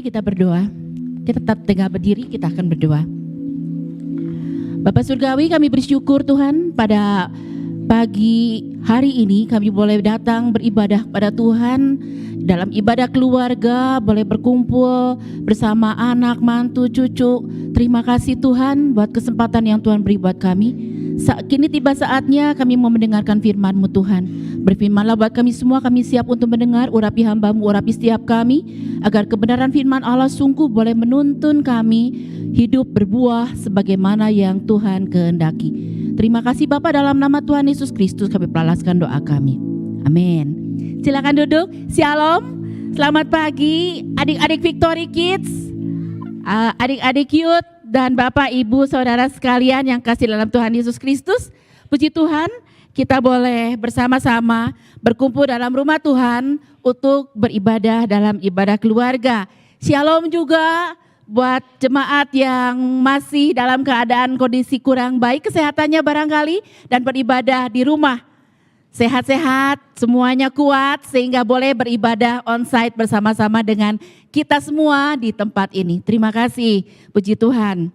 kita berdoa. Kita tetap tegak berdiri, kita akan berdoa. Bapak Surgawi, kami bersyukur Tuhan pada pagi hari ini kami boleh datang beribadah pada Tuhan. Dalam ibadah keluarga boleh berkumpul bersama anak, mantu, cucu. Terima kasih Tuhan buat kesempatan yang Tuhan beri buat kami. Kini tiba saatnya kami mau mendengarkan firman-Mu Tuhan. Berfirmanlah buat kami semua, kami siap untuk mendengar. Urapi hamba-Mu, urapi setiap kami, agar kebenaran firman Allah sungguh boleh menuntun kami hidup berbuah sebagaimana yang Tuhan kehendaki. Terima kasih Bapa, dalam nama Tuhan Yesus Kristus kami peralaskan doa kami. Amin. Silakan duduk. Shalom. Selamat pagi adik-adik Victory Kids, adik-adik youth, dan Bapak, Ibu, Saudara sekalian yang kasih dalam Tuhan Yesus Kristus. Puji Tuhan, kita boleh bersama-sama berkumpul dalam rumah Tuhan untuk beribadah dalam ibadah keluarga. Shalom juga buat jemaat yang masih dalam keadaan kondisi kurang baik kesehatannya barangkali dan beribadah di rumah. Sehat-sehat, semuanya kuat sehingga boleh beribadah onsite bersama-sama dengan kita semua di tempat ini. Terima kasih, puji Tuhan.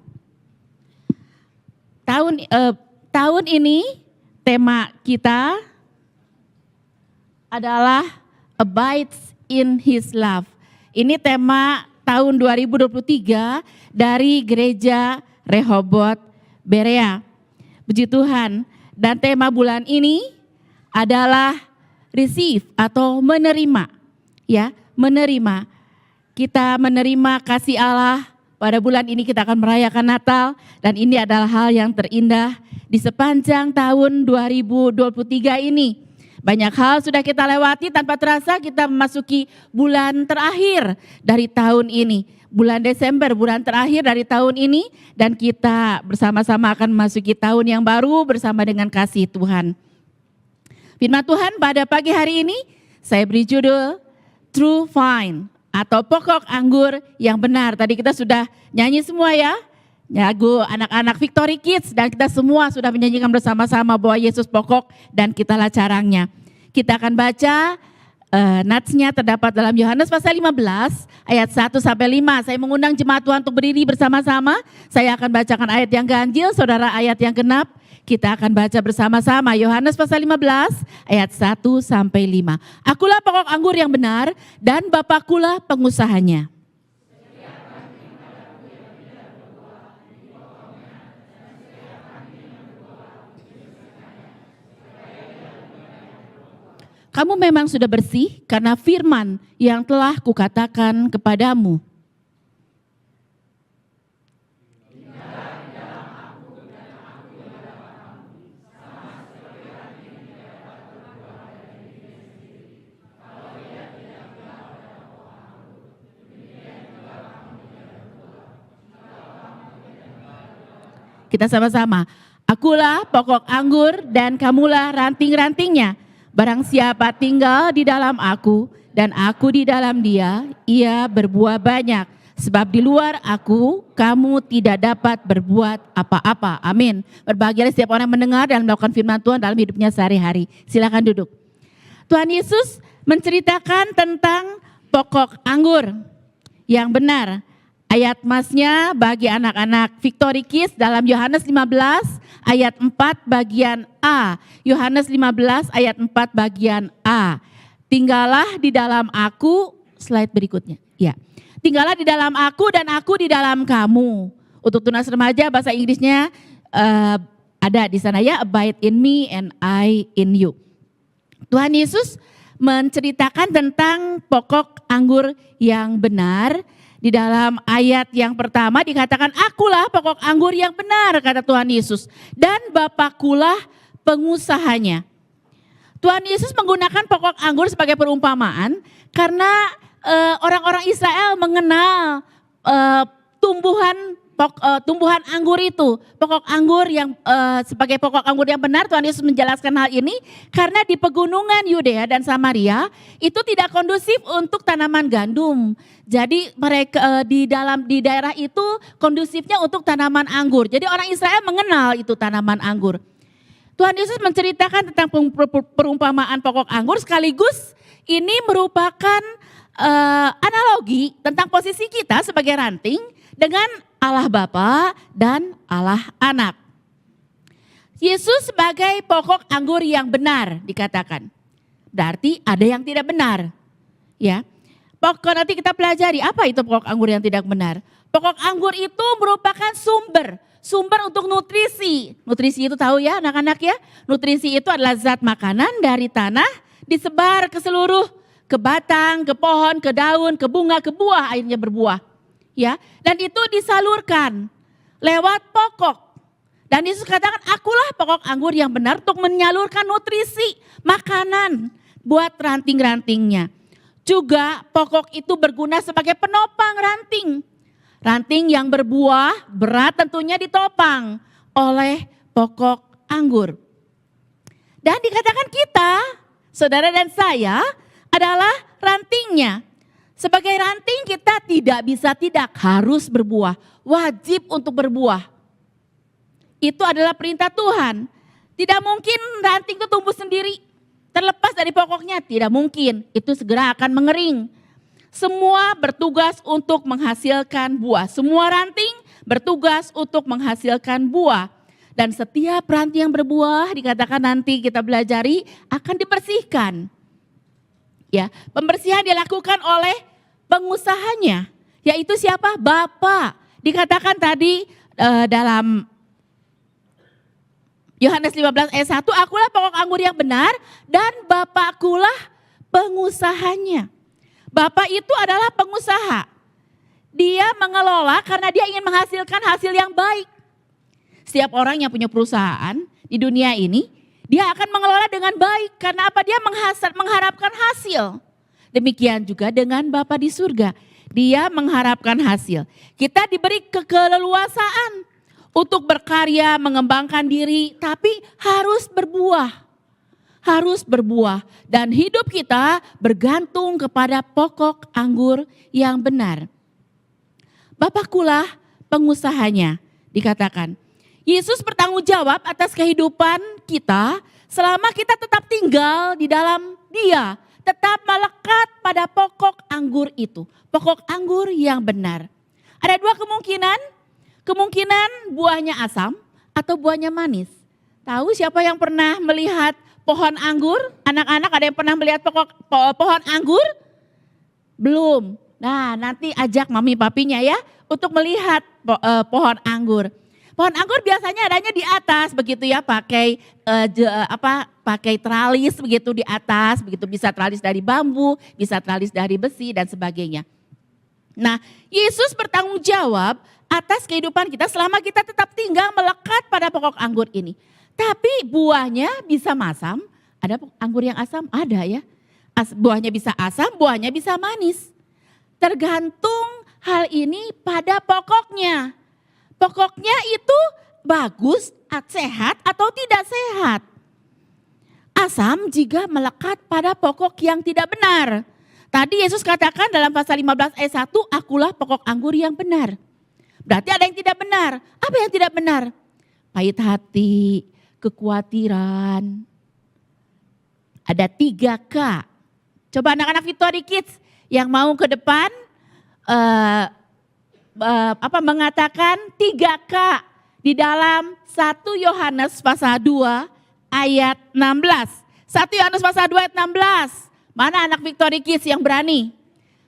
Tahun ini tema kita adalah Abides in His Love. Ini tema tahun 2023 dari Gereja Rehoboth Berea. Puji Tuhan. Dan tema bulan ini adalah receive atau menerima. Ya, menerima. Kita menerima kasih Allah. Pada bulan ini kita akan merayakan Natal dan ini adalah hal yang terindah di sepanjang tahun 2023 ini. Banyak hal sudah kita lewati, tanpa terasa kita memasuki bulan terakhir dari tahun ini. Bulan Desember, bulan terakhir dari tahun ini, dan kita bersama-sama akan memasuki tahun yang baru bersama dengan kasih Tuhan. Firman Tuhan pada pagi hari ini saya beri judul True Vine atau pokok anggur yang benar. Tadi kita sudah nyanyi semua ya, lagu anak-anak Victory Kids, dan kita semua sudah menyanyikan bersama-sama bahwa Yesus pokok dan kitalah carangnya. Kita akan baca natsnya terdapat dalam Yohanes pasal 15 ayat 1 sampai 5. Saya mengundang jemaat Tuhan untuk berdiri bersama-sama. Saya akan bacakan ayat yang ganjil, saudara ayat yang genap. Kita akan baca bersama-sama Yohanes pasal 15 ayat 1 sampai 5. Akulah pokok anggur yang benar dan Bapakulah pengusahanya. Kamu memang sudah bersih karena firman yang telah kukatakan kepadamu. Kita sama-sama. Akulah pokok anggur dan kamulah ranting-rantingnya. Barang siapa tinggal di dalam aku dan aku di dalam dia, ia berbuah banyak. Sebab di luar aku, kamu tidak dapat berbuat apa-apa. Amin. Berbahagialah setiap orang yang mendengar dan melakukan firman Tuhan dalam hidupnya sehari-hari. Silakan duduk. Tuhan Yesus menceritakan tentang pokok anggur yang benar. Ayat masnya bagi anak-anak Victory Kids dalam Yohanes 15 ayat 4 bagian A. Yohanes 15 ayat 4 bagian A. Tinggallah di dalam aku, slide berikutnya. Ya. Tinggallah di dalam aku dan aku di dalam kamu. Untuk tunas remaja bahasa Inggrisnya ada di sana ya, abide in me and I in you. Tuhan Yesus menceritakan tentang pokok anggur yang benar. Di dalam ayat yang pertama dikatakan, akulah pokok anggur yang benar, kata Tuhan Yesus. Dan Bapakulah pengusahanya. Tuhan Yesus menggunakan pokok anggur sebagai perumpamaan karena orang-orang Israel mengenal tumbuhan anggur itu. Pokok anggur yang sebagai pokok anggur yang benar, Tuhan Yesus menjelaskan hal ini karena di pegunungan Yudea dan Samaria itu tidak kondusif untuk tanaman gandum. Jadi mereka di daerah itu kondusifnya untuk tanaman anggur. Jadi orang Israel mengenal itu tanaman anggur. Tuhan Yesus menceritakan tentang perumpamaan pokok anggur sekaligus ini merupakan analogi tentang posisi kita sebagai ranting dengan Allah Bapa dan Allah Anak. Yesus sebagai pokok anggur yang benar dikatakan. Berarti ada yang tidak benar. Ya. Pokok nanti kita pelajari apa itu pokok anggur yang tidak benar. Pokok anggur itu merupakan sumber untuk nutrisi. Nutrisi itu tahu ya anak-anak ya. Nutrisi itu adalah zat makanan dari tanah disebar ke seluruh, ke batang, ke pohon, ke daun, ke bunga, ke buah, akhirnya berbuah. Ya, dan itu disalurkan lewat pokok. Dan Yesus katakan, akulah pokok anggur yang benar untuk menyalurkan nutrisi, makanan buat ranting-rantingnya. Juga pokok itu berguna sebagai penopang ranting. Ranting yang berbuah berat tentunya ditopang oleh pokok anggur. Dan dikatakan kita, saudara dan saya adalah rantingnya. Sebagai ranting kita tidak harus berbuah. Wajib untuk berbuah. Itu adalah perintah Tuhan. Tidak mungkin ranting itu tumbuh sendiri. Terlepas dari pokoknya, tidak mungkin. Itu segera akan mengering. Semua bertugas untuk menghasilkan buah. Semua ranting bertugas untuk menghasilkan buah. Dan setiap ranting yang berbuah dikatakan nanti kita belajari akan dibersihkan. Ya, pembersihan dilakukan oleh pengusahanya. Yaitu siapa? Bapa. Dikatakan tadi dalam Yohanes 15 ayat 1, akulah pokok anggur yang benar dan Bapakkulah pengusahanya. Bapak itu adalah pengusaha. Dia mengelola karena dia ingin menghasilkan hasil yang baik. Setiap orang yang punya perusahaan di dunia ini, dia akan mengelola dengan baik. Karena apa? Dia mengharapkan hasil. Demikian juga dengan Bapa di surga. Dia mengharapkan hasil. Kita diberi keleluasaan untuk berkarya, mengembangkan diri, tapi harus berbuah. Harus berbuah dan hidup kita bergantung kepada pokok anggur yang benar. Bapakkulah pengusahanya, dikatakan. Yesus bertanggung jawab atas kehidupan kita selama kita tetap tinggal di dalam Dia, tetap melekat pada pokok anggur itu, pokok anggur yang benar. Ada dua kemungkinan buahnya asam atau buahnya manis. Tahu siapa yang pernah melihat pohon anggur? Anak-anak ada yang pernah melihat pohon anggur? Belum. Nah, nanti ajak mami papinya ya untuk melihat pohon anggur. Pohon anggur biasanya adanya di atas begitu ya, pakai pakai teralis begitu di atas, begitu bisa teralis dari bambu, bisa teralis dari besi dan sebagainya. Nah, Yesus bertanggung jawab atas kehidupan kita selama kita tetap tinggal melekat pada pokok anggur ini. Tapi buahnya bisa masam, ada anggur yang asam? Ada ya. Buahnya bisa asam, buahnya bisa manis. Tergantung hal ini pada pokoknya. Pokoknya itu bagus, sehat atau tidak sehat. Asam jika melekat pada pokok yang tidak benar. Tadi Yesus katakan dalam pasal 15 ayat 1, akulah pokok anggur yang benar. Berarti ada yang tidak benar. Apa yang tidak benar? Pahit hati, kekhawatiran. Ada 3K. Coba anak-anak Victory Kids yang mau ke depan mengatakan 3K di dalam 1 Yohanes pasal 2 ayat 16. 1 Yohanes pasal 2 ayat 16. Mana anak Victory Kids yang berani?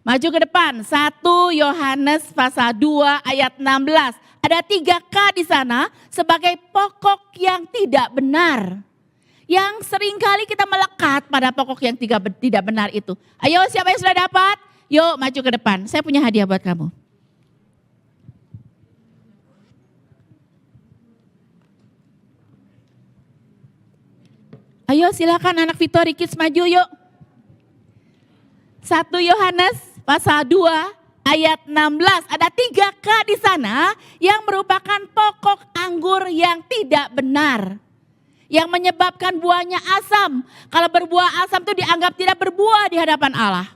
Maju ke depan. 1 Yohanes pasal 2 ayat 16. Ada 3K di sana sebagai pokok yang tidak benar. Yang seringkali kita melekat pada pokok yang tidak benar itu. Ayo siapa yang sudah dapat? Yuk maju ke depan. Saya punya hadiah buat kamu. Ayo silakan anak Victory Kids maju yuk. 1 Yohanes pasal 2 ayat 16. Ada 3K di sana yang merupakan pokok anggur yang tidak benar. Yang menyebabkan buahnya asam. Kalau berbuah asam itu dianggap tidak berbuah di hadapan Allah.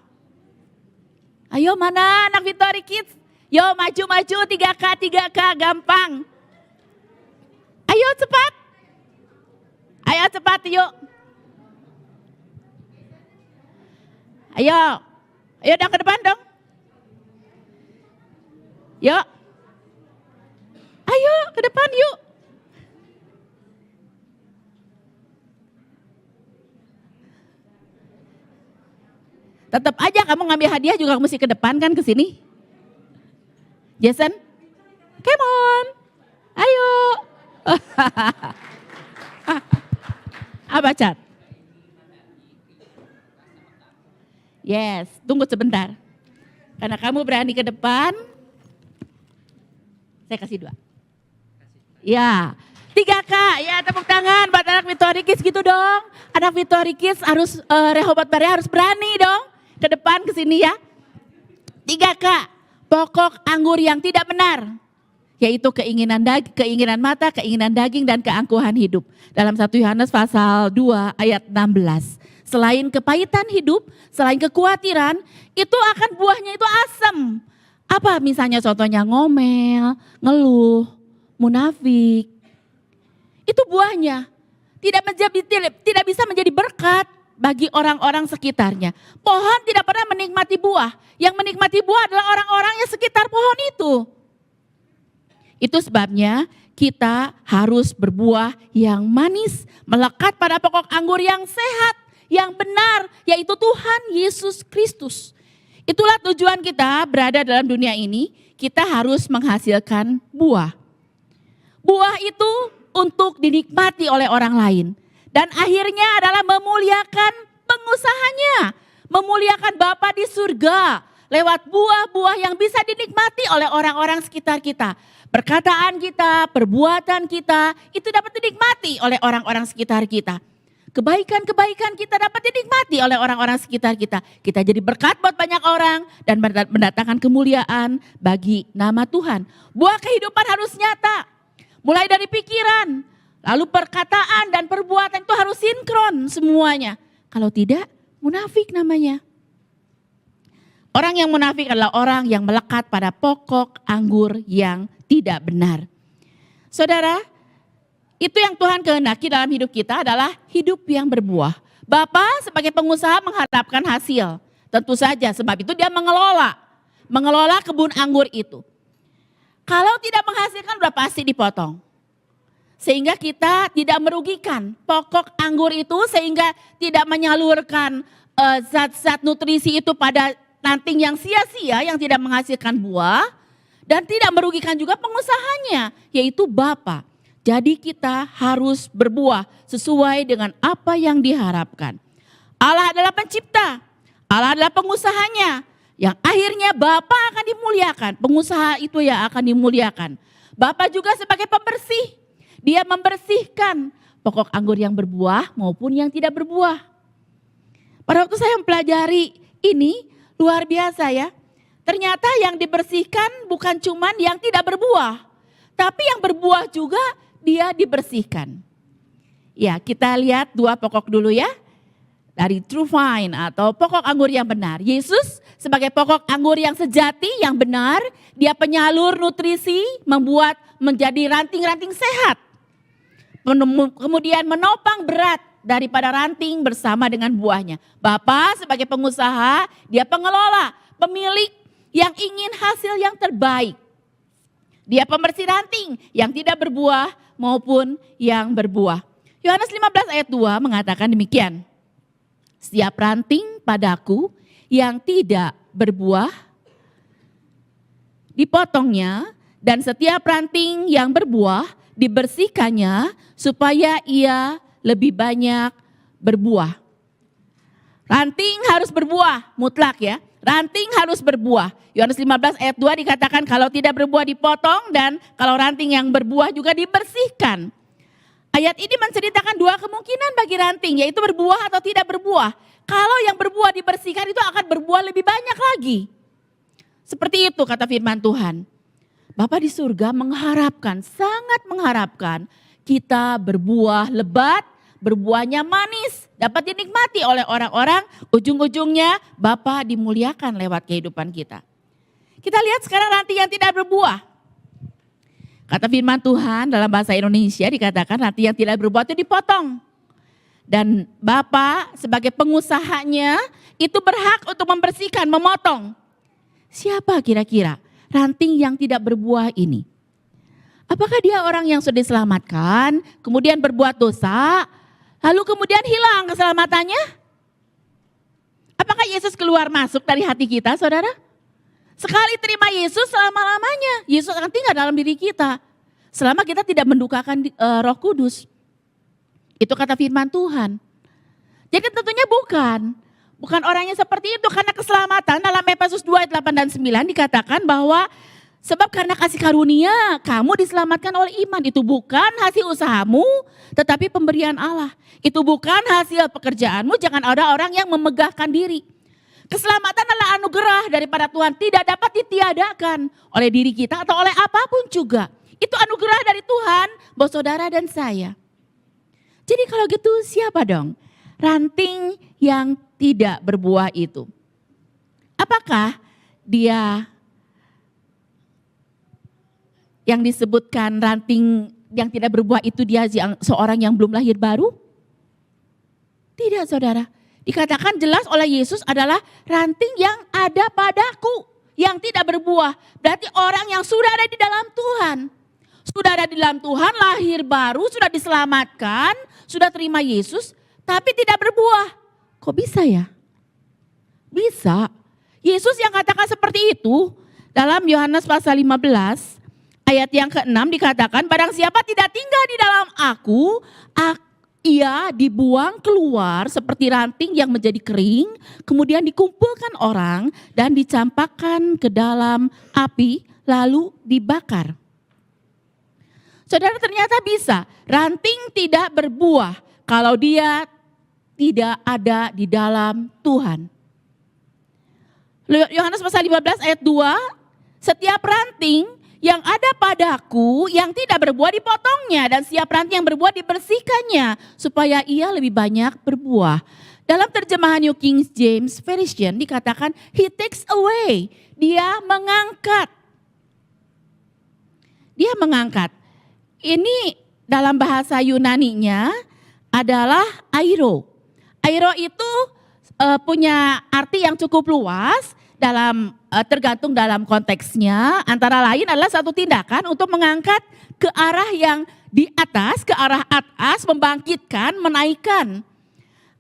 Ayo mana anak Victory Kids? Yo maju-maju 3K gampang. Ayo cepat. Ayo cepat yuk. Ayo. Ayo dong ke depan dong. Yuk. Ayo ke depan yuk. Tetap aja kamu ngambil hadiah juga mesti ke depan kan, ke sini. Jason, come on. Ayo. Apa Cat? Yes, tunggu sebentar. Karena kamu berani ke depan, saya kasih 2. Ya, 3 Kak, ya tepuk tangan buat anak Victory Kids gitu dong. Anak Victory Kids harus, Rehoboth Berea harus berani dong. Ke depan, ke sini ya. 3 Kak, pokok anggur yang tidak benar. Yaitu keinginan mata, keinginan daging, dan keangkuhan hidup. Dalam 1 Yohanes pasal 2 ayat 16. Selain kepahitan hidup, selain kekhawatiran, itu akan buahnya itu asam. Apa misalnya contohnya ngomel, ngeluh, munafik. Itu buahnya. Tidak bisa menjadi berkat bagi orang-orang sekitarnya. Pohon tidak pernah menikmati buah. Yang menikmati buah adalah orang-orang yang sekitar pohon itu. Itu sebabnya kita harus berbuah yang manis, melekat pada pokok anggur yang sehat, yang benar, yaitu Tuhan Yesus Kristus. Itulah tujuan kita berada dalam dunia ini, kita harus menghasilkan buah. Buah itu untuk dinikmati oleh orang lain. Dan akhirnya adalah memuliakan pengusahanya, memuliakan Bapa di surga lewat buah-buah yang bisa dinikmati oleh orang-orang sekitar kita. Perkataan kita, perbuatan kita, itu dapat dinikmati oleh orang-orang sekitar kita. Kebaikan-kebaikan kita dapat dinikmati oleh orang-orang sekitar kita. Kita jadi berkat buat banyak orang dan mendatangkan kemuliaan bagi nama Tuhan. Buah kehidupan harus nyata. Mulai dari pikiran, lalu perkataan dan perbuatan itu harus sinkron semuanya. Kalau tidak, munafik namanya. Orang yang munafik adalah orang yang melekat pada pokok anggur yang tidak benar. Saudara, itu yang Tuhan kehendaki dalam hidup kita adalah hidup yang berbuah. Bapa sebagai pengusaha mengharapkan hasil. Tentu saja sebab itu dia mengelola kebun anggur itu. Kalau tidak menghasilkan sudah pasti dipotong. Sehingga kita tidak merugikan pokok anggur itu, sehingga tidak menyalurkan zat-zat nutrisi itu pada ranting yang sia-sia yang tidak menghasilkan buah. Dan tidak merugikan juga pengusahanya, yaitu Bapa. Jadi kita harus berbuah sesuai dengan apa yang diharapkan. Allah adalah pencipta, Allah adalah pengusahanya. Yang akhirnya Bapa akan dimuliakan, pengusaha itu yang akan dimuliakan. Bapa juga sebagai pembersih, dia membersihkan pokok anggur yang berbuah maupun yang tidak berbuah. Pada waktu saya mempelajari ini, luar biasa ya. Ternyata yang dibersihkan bukan cuman yang tidak berbuah, tapi yang berbuah juga dia dibersihkan. Ya, kita lihat 2 pokok dulu ya. Dari true vine atau pokok anggur yang benar. Yesus sebagai pokok anggur yang sejati, yang benar, dia penyalur nutrisi, membuat menjadi ranting-ranting sehat. Kemudian menopang berat daripada ranting bersama dengan buahnya. Bapa sebagai pengusaha, dia pengelola, pemilik yang ingin hasil yang terbaik. Dia pembersih ranting yang tidak berbuah maupun yang berbuah. Yohanes 15 ayat 2 mengatakan demikian. Setiap ranting padaku yang tidak berbuah dipotongnya, dan setiap ranting yang berbuah dibersihkannya supaya ia lebih banyak berbuah. Ranting harus berbuah, mutlak ya. Ranting harus berbuah. Yohanes 15 ayat 2 dikatakan kalau tidak berbuah dipotong, dan kalau ranting yang berbuah juga dibersihkan. Ayat ini menceritakan 2 kemungkinan bagi ranting, yaitu berbuah atau tidak berbuah. Kalau yang berbuah dibersihkan itu akan berbuah lebih banyak lagi. Seperti itu kata firman Tuhan. Bapa di surga mengharapkan, sangat mengharapkan kita berbuah lebat, berbuahnya manis, dapat dinikmati oleh orang-orang, ujung-ujungnya Bapa dimuliakan lewat kehidupan kita. Kita lihat sekarang ranting yang tidak berbuah. Kata firman Tuhan dalam bahasa Indonesia dikatakan ranting yang tidak berbuah itu dipotong. Dan Bapa sebagai pengusahanya, itu berhak untuk membersihkan, memotong. Siapa kira-kira ranting yang tidak berbuah ini? Apakah dia orang yang sudah diselamatkan, kemudian berbuat dosa, lalu kemudian hilang keselamatannya? Apakah Yesus keluar masuk dari hati kita, saudara? Sekali terima Yesus, selama-lamanya Yesus akan tinggal dalam diri kita. Selama kita tidak mendukakan Roh Kudus. Itu kata firman Tuhan. Jadi tentunya bukan orangnya seperti itu, karena keselamatan dalam Efesus 2 ayat 8 dan 9 dikatakan bahwa sebab karena kasih karunia kamu diselamatkan oleh iman. Itu bukan hasil usahamu, tetapi pemberian Allah. Itu bukan hasil pekerjaanmu, jangan ada orang yang memegahkan diri. Keselamatan adalah anugerah daripada Tuhan, tidak dapat ditiadakan oleh diri kita atau oleh apapun juga. Itu anugerah dari Tuhan buat saudara dan saya. Jadi kalau gitu siapa dong ranting yang tidak berbuah itu? Apakah dia yang disebutkan ranting yang tidak berbuah itu dia seorang yang belum lahir baru? Tidak, saudara. Dikatakan jelas oleh Yesus adalah ranting yang ada padaku yang tidak berbuah. Berarti orang yang sudah ada di dalam Tuhan. Sudah ada di dalam Tuhan, lahir baru, sudah diselamatkan, sudah terima Yesus, tapi tidak berbuah. Kok bisa ya? Bisa. Yesus yang katakan seperti itu dalam Yohanes pasal 15 ayat yang ke-6 dikatakan, barang siapa tidak tinggal di dalam aku, ia dibuang keluar seperti ranting yang menjadi kering, kemudian dikumpulkan orang dan dicampakkan ke dalam api lalu dibakar. Saudara, ternyata bisa ranting tidak berbuah kalau dia tidak ada di dalam Tuhan. Yohanes pasal 15 ayat 2, setiap ranting yang ada padaku yang tidak berbuah dipotongnya dan setiap ranting yang berbuah dibersihkannya supaya ia lebih banyak berbuah. Dalam terjemahan New King James Version dikatakan he takes away, dia mengangkat. Dia mengangkat. Ini dalam bahasa Yunaninya adalah airo. Airo itu punya arti yang cukup luas dalam tergantung dalam konteksnya, antara lain adalah satu tindakan untuk mengangkat ke arah yang di atas, ke arah atas, membangkitkan, menaikkan.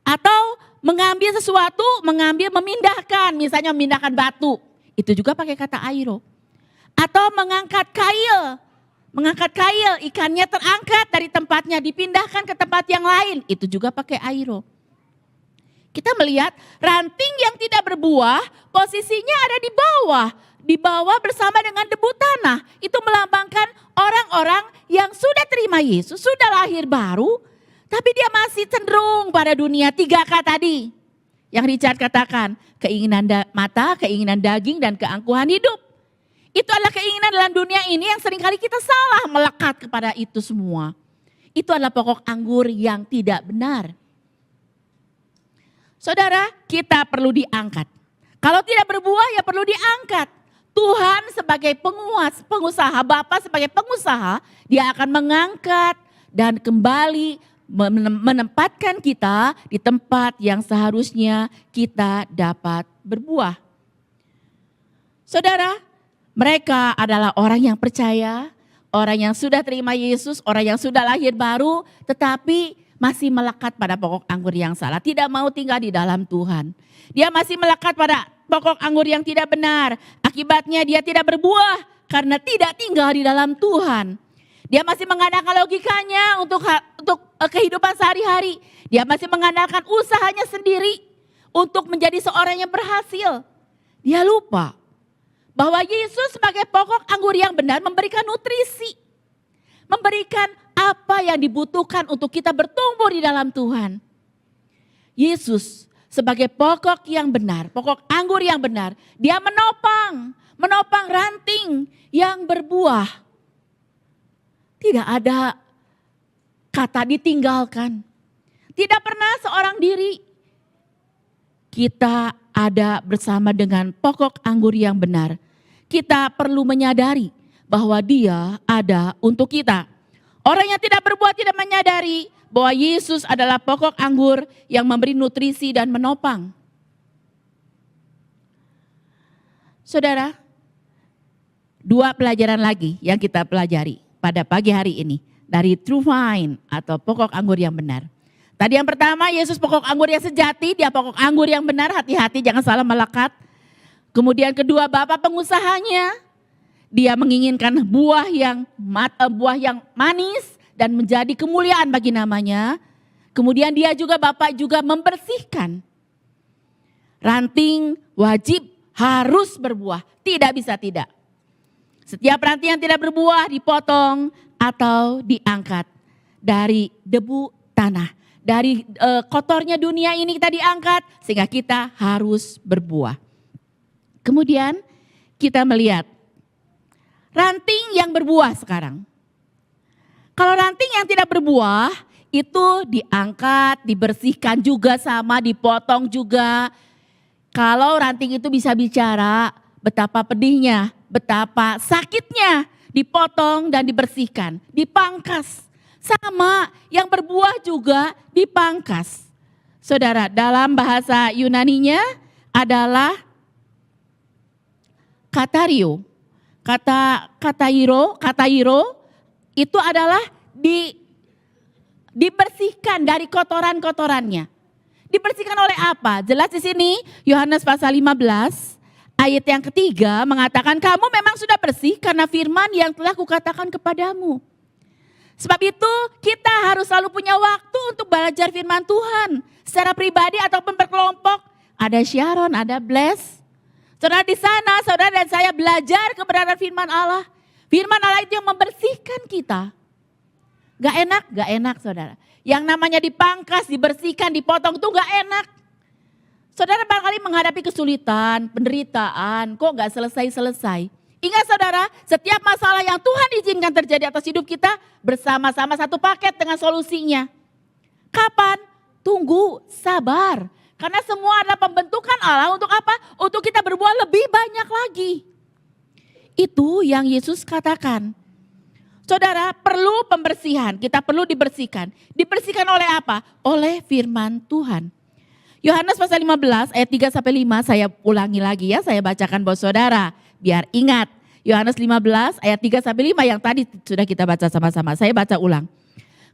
Atau mengambil sesuatu, memindahkan, misalnya memindahkan batu. Itu juga pakai kata airo. Atau mengangkat kail, ikannya terangkat dari tempatnya, dipindahkan ke tempat yang lain. Itu juga pakai airo. Kita melihat ranting yang tidak berbuah posisinya ada di bawah bersama dengan debu tanah. Itu melambangkan orang-orang yang sudah terima Yesus, sudah lahir baru, tapi dia masih cenderung pada dunia 3K tadi. Yang Richard katakan, keinginan mata, keinginan daging, dan keangkuhan hidup. Itu adalah keinginan dalam dunia ini yang seringkali kita salah melekat kepada itu semua. Itu adalah pokok anggur yang tidak benar. Saudara, kita perlu diangkat. Kalau tidak berbuah ya perlu diangkat. Tuhan sebagai pengusaha, Bapa sebagai pengusaha, dia akan mengangkat dan kembali menempatkan kita di tempat yang seharusnya kita dapat berbuah. Saudara, mereka adalah orang yang percaya, orang yang sudah terima Yesus, orang yang sudah lahir baru, tetapi masih melekat pada pokok anggur yang salah, tidak mau tinggal di dalam Tuhan. Dia masih melekat pada pokok anggur yang tidak benar. Akibatnya dia tidak berbuah karena tidak tinggal di dalam Tuhan. Dia masih mengandalkan logikanya untuk kehidupan sehari-hari. Dia masih mengandalkan usahanya sendiri untuk menjadi seorang yang berhasil. Dia lupa bahwa Yesus sebagai pokok anggur yang benar memberikan nutrisi. Memberikan apa yang dibutuhkan untuk kita bertumbuh di dalam Tuhan. Yesus sebagai pokok yang benar, pokok anggur yang benar, dia menopang ranting yang berbuah. Tidak ada kata ditinggalkan. Tidak pernah seorang diri. Kita ada bersama dengan pokok anggur yang benar. Kita perlu menyadari bahwa dia ada untuk kita. Orang yang tidak berbuat tidak menyadari bahwa Yesus adalah pokok anggur yang memberi nutrisi dan menopang. Saudara, dua pelajaran lagi yang kita pelajari pada pagi hari ini dari true vine atau pokok anggur yang benar. Tadi yang pertama, Yesus pokok anggur yang sejati, dia pokok anggur yang benar, hati-hati jangan salah melekat. Kemudian kedua, Bapa pengusahanya, dia menginginkan buah yang manis dan menjadi kemuliaan bagi namanya. Kemudian dia juga Bapa juga membersihkan. Ranting wajib harus berbuah, tidak bisa tidak. Setiap ranting yang tidak berbuah dipotong atau diangkat dari debu tanah. Dari kotornya dunia ini kita diangkat sehingga kita harus berbuah. Kemudian kita melihat ranting yang berbuah sekarang. Kalau ranting yang tidak berbuah itu diangkat, dibersihkan juga sama, dipotong juga. Kalau ranting itu bisa bicara, betapa pedihnya, betapa sakitnya, dipotong dan dibersihkan, dipangkas. Sama, yang berbuah juga dipangkas. Saudara, dalam bahasa Yunaninya adalah katario. Katairo itu adalah dibersihkan dari kotoran-kotorannya. Dibersihkan oleh apa? Jelas di sini Yohanes pasal 15 ayat yang ketiga mengatakan kamu memang sudah bersih karena firman yang telah kukatakan kepadamu. Sebab itu kita harus selalu punya waktu untuk belajar firman Tuhan. Secara pribadi ataupun berkelompok. Ada Sharon, ada Bless. Saudara di sana, saudara dan saya belajar kebenaran firman Allah. Firman Allah itu yang membersihkan kita. Gak enak saudara. Yang namanya dipangkas, dibersihkan, dipotong itu gak enak. Saudara barangkali menghadapi kesulitan, penderitaan, kok gak selesai-selesai. Ingat saudara, setiap masalah yang Tuhan izinkan terjadi atas hidup kita bersama-sama satu paket dengan solusinya. Kapan? Tunggu, sabar. Karena semua adalah pembentukan Allah untuk apa? Untuk kita berbuat lebih banyak lagi. Itu yang Yesus katakan. Saudara, perlu pembersihan, kita perlu dibersihkan. Dibersihkan oleh apa? Oleh firman Tuhan. Yohanes pasal 15 ayat 3 sampai 5 saya ulangi lagi ya, saya bacakan buat saudara biar ingat. Yohanes 15 ayat 3 sampai 5 yang tadi sudah kita baca sama-sama. Saya baca ulang.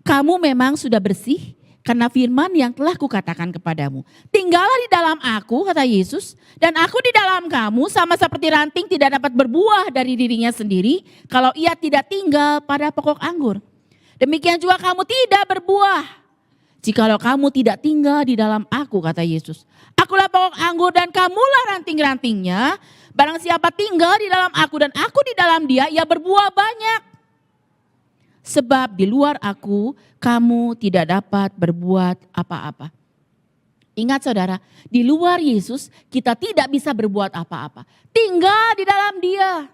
Kamu memang sudah bersih karena firman yang telah kukatakan kepadamu. Tinggallah di dalam aku, kata Yesus, dan aku di dalam kamu, sama seperti ranting tidak dapat berbuah dari dirinya sendiri kalau ia tidak tinggal pada pokok anggur. Demikian juga kamu tidak berbuah jikalau kamu tidak tinggal di dalam aku, kata Yesus. Akulah pokok anggur dan kamulah ranting-rantingnya. Barang siapa tinggal di dalam aku dan aku di dalam dia, ia berbuah banyak. Sebab di luar aku, kamu tidak dapat berbuat apa-apa. Ingat saudara, di luar Yesus kita tidak bisa berbuat apa-apa. Tinggal di dalam dia.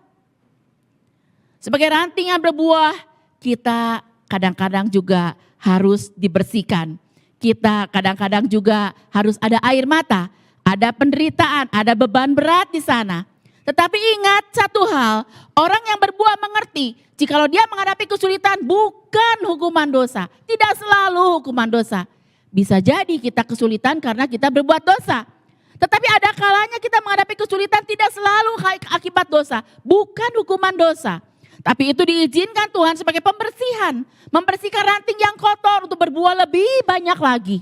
Sebagai ranting yang berbuah, kita kadang-kadang juga harus dibersihkan. Kita kadang-kadang juga harus ada air mata, ada penderitaan, ada beban berat di sana. Tetapi ingat satu hal, orang yang berbuah mengerti, jikalau dia menghadapi kesulitan bukan hukuman dosa, tidak selalu hukuman dosa. Bisa jadi kita kesulitan karena kita berbuat dosa. Tetapi ada kalanya kita menghadapi kesulitan tidak selalu akibat dosa, bukan hukuman dosa. Tapi itu diizinkan Tuhan sebagai pembersihan. Membersihkan ranting yang kotor untuk berbuah lebih banyak lagi.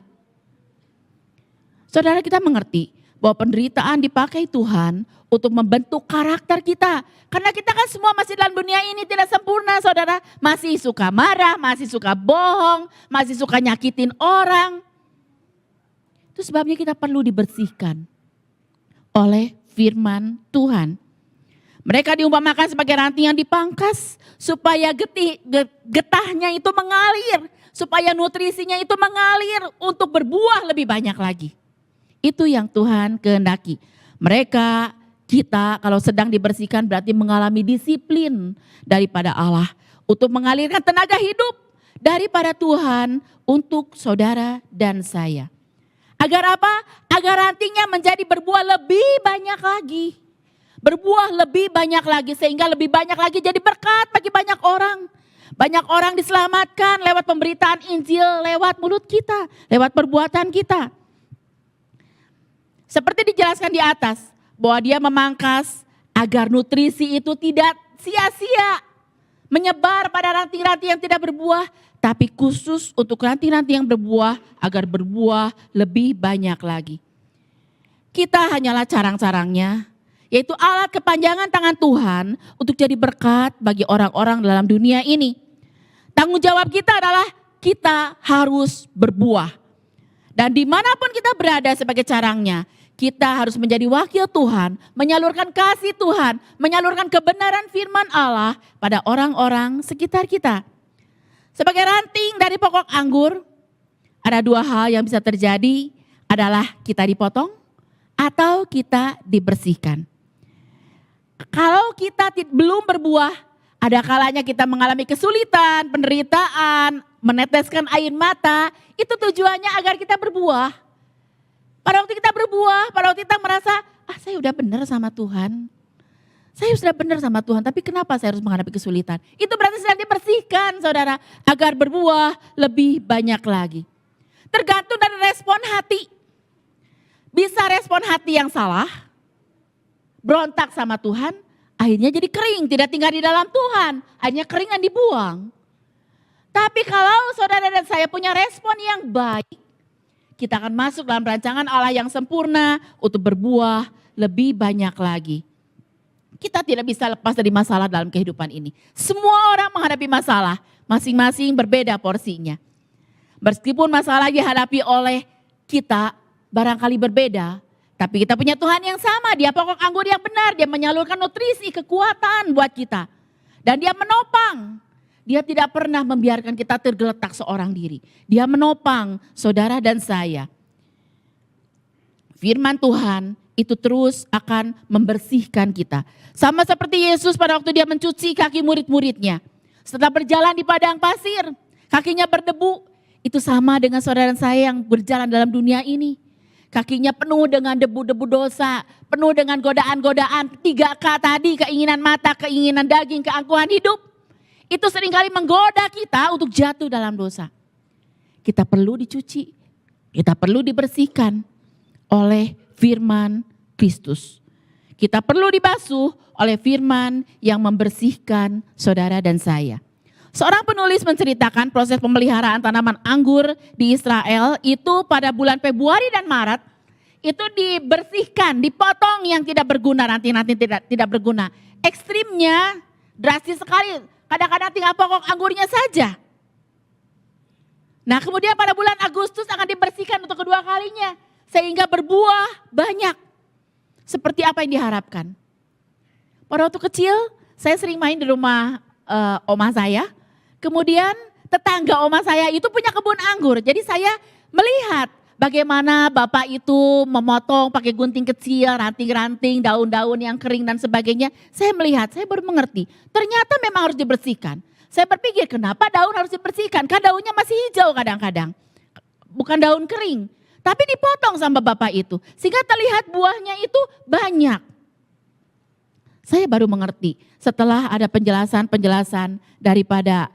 Saudara kita mengerti bahwa penderitaan dipakai Tuhan untuk membentuk karakter kita. Karena kita kan semua masih dalam dunia ini tidak sempurna saudara. Masih suka marah, masih suka bohong, masih suka nyakitin orang. Itu sebabnya kita perlu dibersihkan oleh firman Tuhan. Mereka diumpamakan sebagai ranting yang dipangkas supaya getahnya itu mengalir. Supaya nutrisinya itu mengalir untuk berbuah lebih banyak lagi. Itu yang Tuhan kehendaki. Mereka, kita kalau sedang dibersihkan berarti mengalami disiplin daripada Allah. Untuk mengalirkan tenaga hidup daripada Tuhan untuk saudara dan saya. Agar apa? Agar rantingnya menjadi berbuah lebih banyak lagi. Berbuah lebih banyak lagi sehingga lebih banyak lagi jadi berkat bagi banyak orang. Banyak orang diselamatkan lewat pemberitaan Injil, lewat mulut kita, lewat perbuatan kita. Seperti dijelaskan di atas bahwa dia memangkas agar nutrisi itu tidak sia-sia menyebar pada ranting-ranting yang tidak berbuah, tapi khusus untuk ranting-ranting yang berbuah agar berbuah lebih banyak lagi. Kita hanyalah carang-carangnya, yaitu alat kepanjangan tangan Tuhan untuk jadi berkat bagi orang-orang dalam dunia ini. Tanggung jawab kita adalah kita harus berbuah. Dan dimanapun kita berada sebagai carangnya, kita harus menjadi wakil Tuhan, menyalurkan kasih Tuhan, menyalurkan kebenaran firman Allah pada orang-orang sekitar kita. Sebagai ranting dari pokok anggur, ada dua hal yang bisa terjadi, adalah kita dipotong atau kita dibersihkan. Kalau kita belum berbuah, ada kalanya kita mengalami kesulitan, penderitaan, meneteskan air mata, itu tujuannya agar kita berbuah. Pada waktu kita berbuah, pada waktu kita merasa, saya udah benar sama Tuhan. Saya sudah benar sama Tuhan, tapi kenapa saya harus menghadapi kesulitan? Itu berarti sedang dibersihkan saudara, agar berbuah lebih banyak lagi. Tergantung dari respon hati. Bisa respon hati yang salah, berontak sama Tuhan, akhirnya jadi kering, tidak tinggal di dalam Tuhan, akhirnya kering dan dibuang. Tapi kalau saudara dan saya punya respon yang baik, kita akan masuk dalam rancangan Allah yang sempurna untuk berbuah lebih banyak lagi. Kita tidak bisa lepas dari masalah dalam kehidupan ini. Semua orang menghadapi masalah, masing-masing berbeda porsinya. Meskipun masalah dihadapi oleh kita barangkali berbeda, tapi kita punya Tuhan yang sama, Dia pokok anggur yang benar, Dia menyalurkan nutrisi, kekuatan buat kita. Dan Dia menopang. Dia tidak pernah membiarkan kita tergeletak seorang diri. Dia menopang saudara dan saya. Firman Tuhan itu terus akan membersihkan kita. Sama seperti Yesus pada waktu Dia mencuci kaki murid-muridnya. Setelah berjalan di padang pasir, kakinya berdebu. Itu sama dengan saudara dan saya yang berjalan dalam dunia ini. Kakinya penuh dengan debu-debu dosa, penuh dengan godaan-godaan. 3K tadi, keinginan mata, keinginan daging, keangkuhan hidup. Itu seringkali menggoda kita untuk jatuh dalam dosa. Kita perlu dicuci, kita perlu dibersihkan oleh firman Kristus. Kita perlu dibasuh oleh firman yang membersihkan saudara dan saya. Seorang penulis menceritakan proses pemeliharaan tanaman anggur di Israel itu pada bulan Februari dan Maret. Itu dibersihkan, dipotong yang tidak berguna, ranting-ranting tidak berguna. Ekstrimnya drastis sekali. Kadang-kadang tinggal pokok anggurnya saja. Nah kemudian pada bulan Agustus akan dibersihkan untuk kedua kalinya. Sehingga berbuah banyak. Seperti apa yang diharapkan. Pada waktu kecil saya sering main di rumah oma saya. Kemudian tetangga oma saya itu punya kebun anggur. Jadi saya melihat bagaimana bapak itu memotong pakai gunting kecil, ranting-ranting, daun-daun yang kering dan sebagainya. Saya melihat, saya baru mengerti. Ternyata memang harus dibersihkan. Saya berpikir kenapa daun harus dibersihkan? Kan daunnya masih hijau kadang-kadang. Bukan daun kering. Tapi dipotong sama bapak itu. Sehingga terlihat buahnya itu banyak. Saya baru mengerti setelah ada penjelasan-penjelasan daripada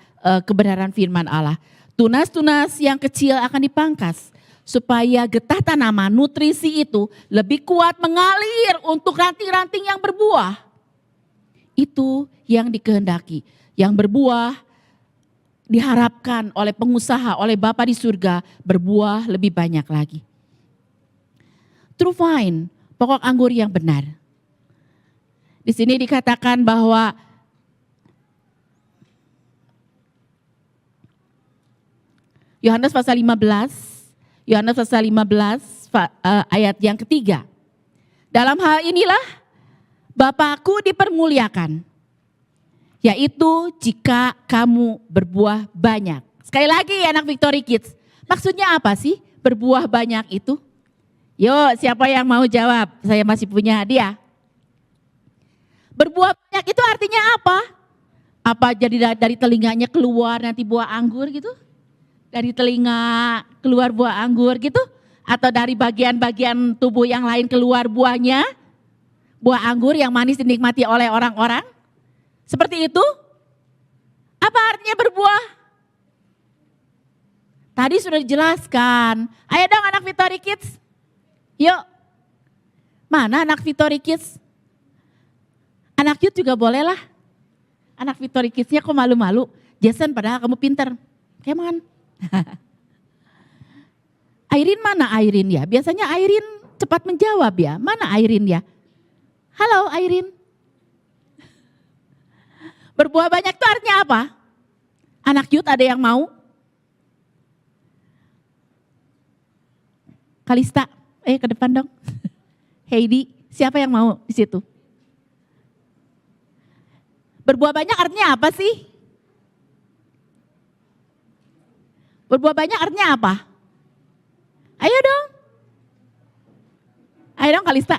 kebenaran firman Allah. Tunas-tunas yang kecil akan dipangkas. Supaya getah tanaman, nutrisi itu lebih kuat mengalir untuk ranting-ranting yang berbuah. Itu yang dikehendaki. Yang berbuah diharapkan oleh pengusaha, oleh Bapa di surga berbuah lebih banyak lagi. True vine, pokok anggur yang benar. Di sini dikatakan bahwa Yohanes pasal 15 ayat yang ketiga. Dalam hal inilah Bapakku dipermuliakan, yaitu jika kamu berbuah banyak. Sekali lagi anak Victory Kids, maksudnya apa sih berbuah banyak itu? Yuk siapa yang mau jawab? Saya masih punya hadiah. Berbuah banyak itu artinya apa? Apa jadi dari telinganya keluar nanti buah anggur gitu? Dari telinga keluar buah anggur gitu? Atau dari bagian-bagian tubuh yang lain keluar buahnya? Buah anggur yang manis dinikmati oleh orang-orang? Seperti itu? Apa artinya berbuah? Tadi sudah dijelaskan. Ayo dong anak Victory Kids. Yuk. Mana anak Victory Kids? Anak youth juga boleh lah. Anak Victory Kids-nya kok malu-malu. Jason padahal kamu pinter. Come on. Airin mana Airin ya? Biasanya Airin cepat menjawab ya. Mana Airin ya? Halo Airin. Berbuah banyak itu artinya apa? Anak youth ada yang mau? Kalista, ke depan dong. Heidi, siapa yang mau di situ? Berbuah banyak artinya apa sih? Berbuah banyak artinya apa? Ayo dong. Ayo dong Kalista.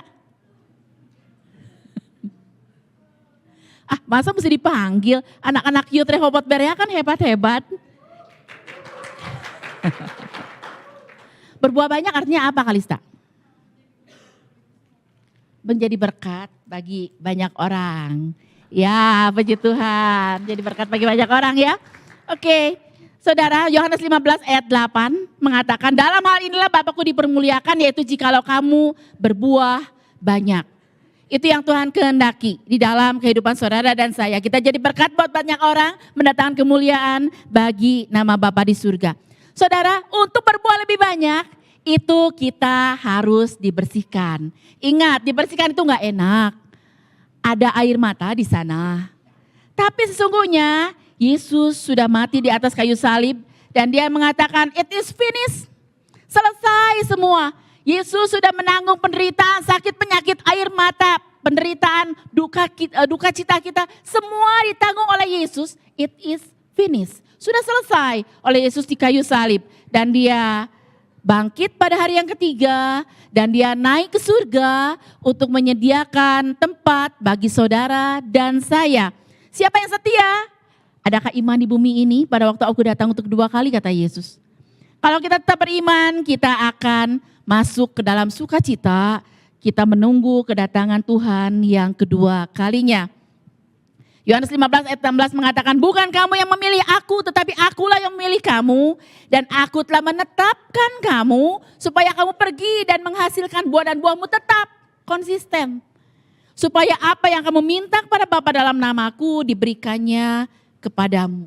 Masa mesti dipanggil? Anak-anak youth Rehoboth Berea kan hebat-hebat. Berbuah banyak artinya apa Kalista? Menjadi berkat bagi banyak orang. Ya, puji Tuhan. Jadi berkat bagi banyak orang ya. Oke, saudara, Yohanes 15 ayat 8 mengatakan, dalam hal inilah Bapakku dipermuliakan, yaitu jikalau kamu berbuah banyak. Itu yang Tuhan kehendaki di dalam kehidupan saudara dan saya. Kita jadi berkat buat banyak orang, mendatangkan kemuliaan bagi nama Bapa di surga. Saudara, untuk berbuah lebih banyak, itu kita harus dibersihkan. Ingat, dibersihkan itu enggak enak. Ada air mata di sana. Tapi sesungguhnya Yesus sudah mati di atas kayu salib dan dia mengatakan it is finished. Selesai semua. Yesus sudah menanggung penderitaan, sakit, penyakit, air mata, penderitaan, duka cita kita. Semua ditanggung oleh Yesus. It is finished. Sudah selesai oleh Yesus di kayu salib. Dan dia bangkit pada hari yang ketiga. Dan dia naik ke surga untuk menyediakan tempat bagi saudara dan saya. Siapa yang setia? Adakah iman di bumi ini pada waktu aku datang untuk kedua kali, kata Yesus. Kalau kita tetap beriman, kita akan masuk ke dalam sukacita. Kita menunggu kedatangan Tuhan yang kedua kalinya. Yohanes 15 ayat 16 mengatakan, bukan kamu yang memilih aku, tetapi akulah yang memilih kamu. Dan aku telah menetapkan kamu supaya kamu pergi dan menghasilkan buah dan buahmu tetap konsisten. Supaya apa yang kamu minta kepada Bapa dalam namaku diberikannya kepadamu.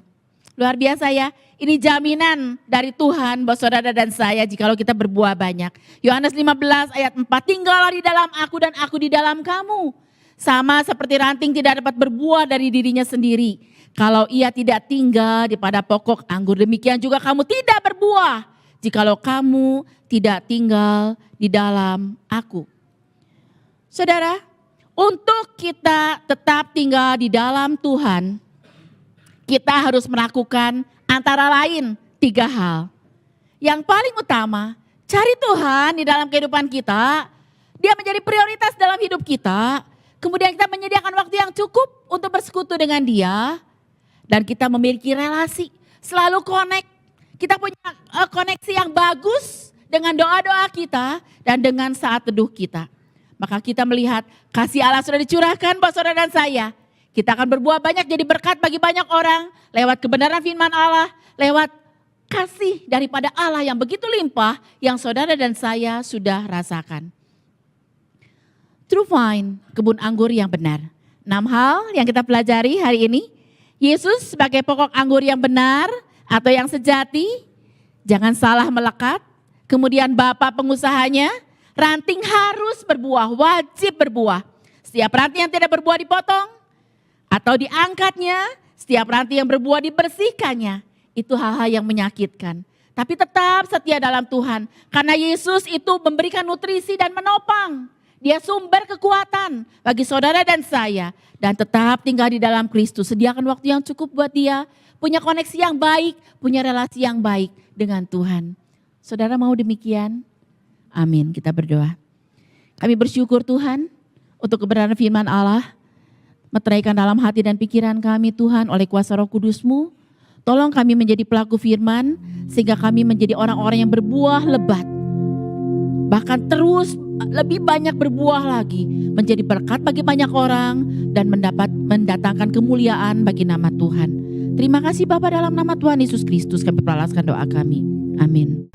Luar biasa ya, ini jaminan dari Tuhan buat saudara dan saya jikalau kita berbuah banyak. Yohanes 15 ayat 4, tinggallah di dalam aku dan aku di dalam kamu. Sama seperti ranting tidak dapat berbuah dari dirinya sendiri. Kalau ia tidak tinggal di pada pokok anggur, demikian juga kamu tidak berbuah jikalau kamu tidak tinggal di dalam aku. Saudara, untuk kita tetap tinggal di dalam Tuhan, kita harus melakukan antara lain 3 hal. Yang paling utama, cari Tuhan di dalam kehidupan kita. Dia menjadi prioritas dalam hidup kita. Kemudian kita menyediakan waktu yang cukup untuk bersekutu dengan dia. Dan kita memiliki relasi, selalu connect. Kita punya koneksi yang bagus dengan doa-doa kita dan dengan saat teduh kita. Maka kita melihat kasih Allah sudah dicurahkan buat saudara dan saya. Kita akan berbuah banyak jadi berkat bagi banyak orang. Lewat kebenaran firman Allah, lewat kasih daripada Allah yang begitu limpah yang saudara dan saya sudah rasakan. True vine, kebun anggur yang benar. 6 hal yang kita pelajari hari ini. Yesus sebagai pokok anggur yang benar atau yang sejati. Jangan salah melekat. Kemudian Bapa pengusahanya, ranting harus berbuah, wajib berbuah. Setiap ranting yang tidak berbuah dipotong atau diangkatnya. Setiap ranting yang berbuah dibersihkannya. Itu hal-hal yang menyakitkan. Tapi tetap setia dalam Tuhan. Karena Yesus itu memberikan nutrisi dan menopang. Dia sumber kekuatan bagi saudara dan saya. Dan tetap tinggal di dalam Kristus. Sediakan waktu yang cukup buat dia. Punya koneksi yang baik. Punya relasi yang baik dengan Tuhan. Saudara mau demikian? Amin. Kita berdoa. Kami bersyukur Tuhan untuk kebenaran firman Allah. Meteraikan dalam hati dan pikiran kami Tuhan oleh kuasa Roh Kudus-Mu. Tolong kami menjadi pelaku firman. Sehingga kami menjadi orang-orang yang berbuah lebat. Bahkan terus lebih banyak berbuah lagi, menjadi berkat bagi banyak orang dan mendatangkan kemuliaan bagi nama Tuhan. Terima kasih Bapa dalam nama Tuhan Yesus Kristus kami perlaskan doa kami. Amin.